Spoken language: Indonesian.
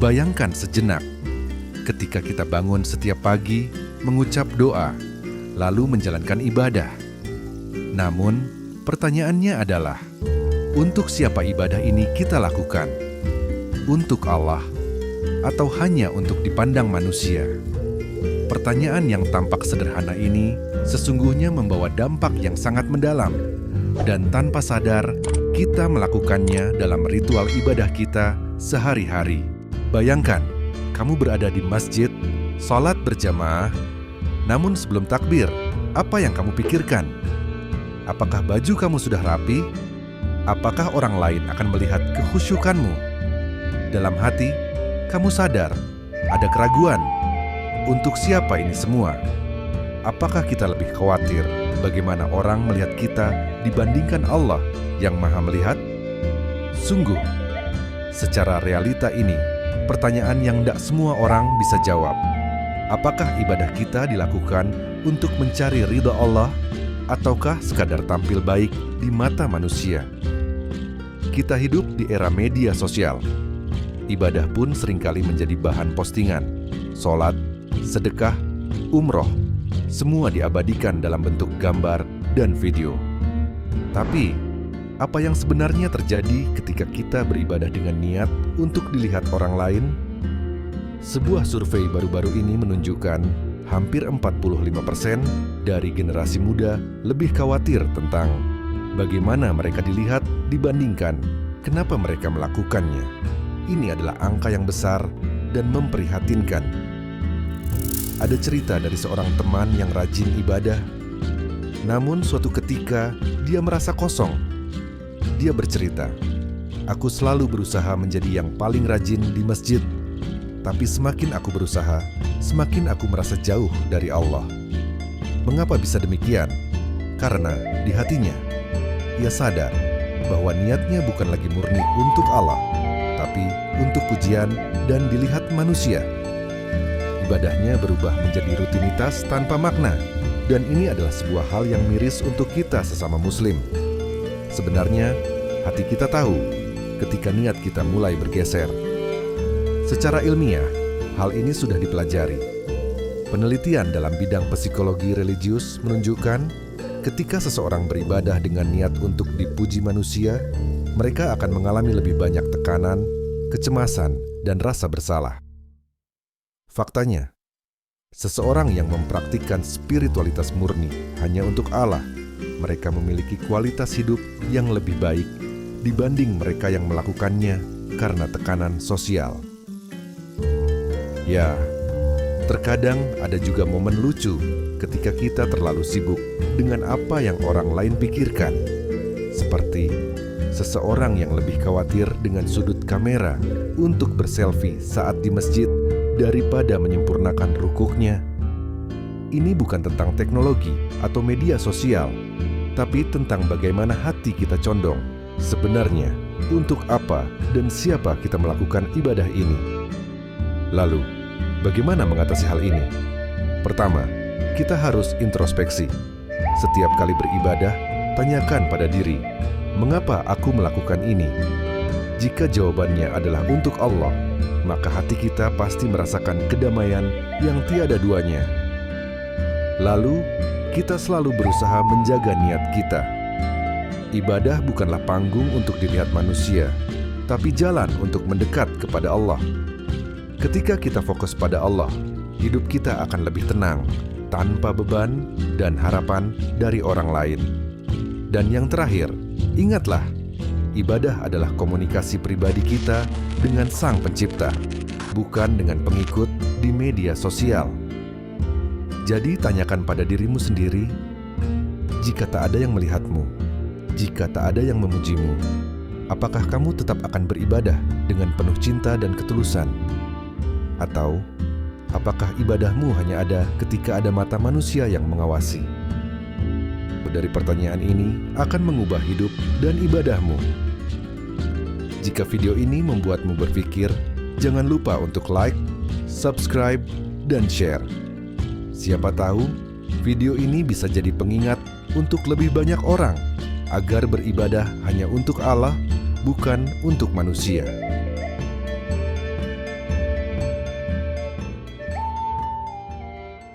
Bayangkan sejenak, ketika kita bangun setiap pagi, mengucap doa, lalu menjalankan ibadah. Namun, pertanyaannya adalah, untuk siapa ibadah ini kita lakukan? Untuk Allah, atau hanya untuk dipandang manusia? Pertanyaan yang tampak sederhana ini sesungguhnya membawa dampak yang sangat mendalam, dan tanpa sadar kita melakukannya dalam ritual ibadah kita sehari-hari. Bayangkan, kamu berada di masjid, sholat berjamaah, namun sebelum takbir, apa yang kamu pikirkan? Apakah baju kamu sudah rapi? Apakah orang lain akan melihat kekhusyukanmu? Dalam hati, kamu sadar ada keraguan. Untuk siapa ini semua? Apakah kita lebih khawatir bagaimana orang melihat kita dibandingkan Allah yang Maha Melihat? Sungguh, secara realita ini, pertanyaan yang tidak semua orang bisa jawab. Apakah ibadah kita dilakukan untuk mencari ridha Allah, ataukah sekadar tampil baik di mata manusia? Kita hidup di era media sosial. Ibadah pun seringkali menjadi bahan postingan. Sholat, sedekah, umroh, semua diabadikan dalam bentuk gambar dan video. Tapi, apa yang sebenarnya terjadi ketika kita beribadah dengan niat untuk dilihat orang lain? Sebuah survei baru-baru ini menunjukkan hampir 45% dari generasi muda lebih khawatir tentang bagaimana mereka dilihat dibandingkan kenapa mereka melakukannya. Ini adalah angka yang besar dan memprihatinkan. Ada cerita dari seorang teman yang rajin ibadah, namun suatu ketika dia merasa kosong. Dia bercerita, "Aku selalu berusaha menjadi yang paling rajin di masjid, tapi semakin aku berusaha, semakin aku merasa jauh dari Allah." Mengapa bisa demikian? Karena di hatinya, ia sadar bahwa niatnya bukan lagi murni untuk Allah, tapi untuk pujian dan dilihat manusia. Ibadahnya berubah menjadi rutinitas tanpa makna, dan ini adalah sebuah hal yang miris untuk kita sesama Muslim. Sebenarnya, hati kita tahu ketika niat kita mulai bergeser. Secara ilmiah, hal ini sudah dipelajari. Penelitian dalam bidang psikologi religius menunjukkan ketika seseorang beribadah dengan niat untuk dipuji manusia, mereka akan mengalami lebih banyak tekanan, kecemasan, dan rasa bersalah. Faktanya, seseorang yang mempraktikkan spiritualitas murni hanya untuk Allah, mereka memiliki kualitas hidup yang lebih baik dibanding mereka yang melakukannya karena tekanan sosial. Ya, terkadang ada juga momen lucu ketika kita terlalu sibuk dengan apa yang orang lain pikirkan, seperti seseorang yang lebih khawatir dengan sudut kamera untuk berselfie saat di masjid daripada menyempurnakan rukuknya. Ini bukan tentang teknologi atau media sosial, tapi tentang bagaimana hati kita condong. Sebenarnya, untuk apa dan siapa kita melakukan ibadah ini? Lalu, bagaimana mengatasi hal ini? Pertama, kita harus introspeksi. Setiap kali beribadah, tanyakan pada diri, mengapa aku melakukan ini? Jika jawabannya adalah untuk Allah, maka hati kita pasti merasakan kedamaian yang tiada duanya. Lalu, kita selalu berusaha menjaga niat kita. Ibadah bukanlah panggung untuk dilihat manusia, tapi jalan untuk mendekat kepada Allah. Ketika kita fokus pada Allah, hidup kita akan lebih tenang, tanpa beban dan harapan dari orang lain. Dan yang terakhir, ingatlah, ibadah adalah komunikasi pribadi kita dengan Sang Pencipta, bukan dengan pengikut di media sosial. Jadi tanyakan pada dirimu sendiri, jika tak ada yang melihatmu, jika tak ada yang memujimu, apakah kamu tetap akan beribadah dengan penuh cinta dan ketulusan? Atau apakah ibadahmu hanya ada ketika ada mata manusia yang mengawasi? Dari pertanyaan ini akan mengubah hidup dan ibadahmu. Jika video ini membuatmu berpikir, jangan lupa untuk like, subscribe, dan share. Siapa tahu, video ini bisa jadi pengingat untuk lebih banyak orang agar beribadah hanya untuk Allah, bukan untuk manusia.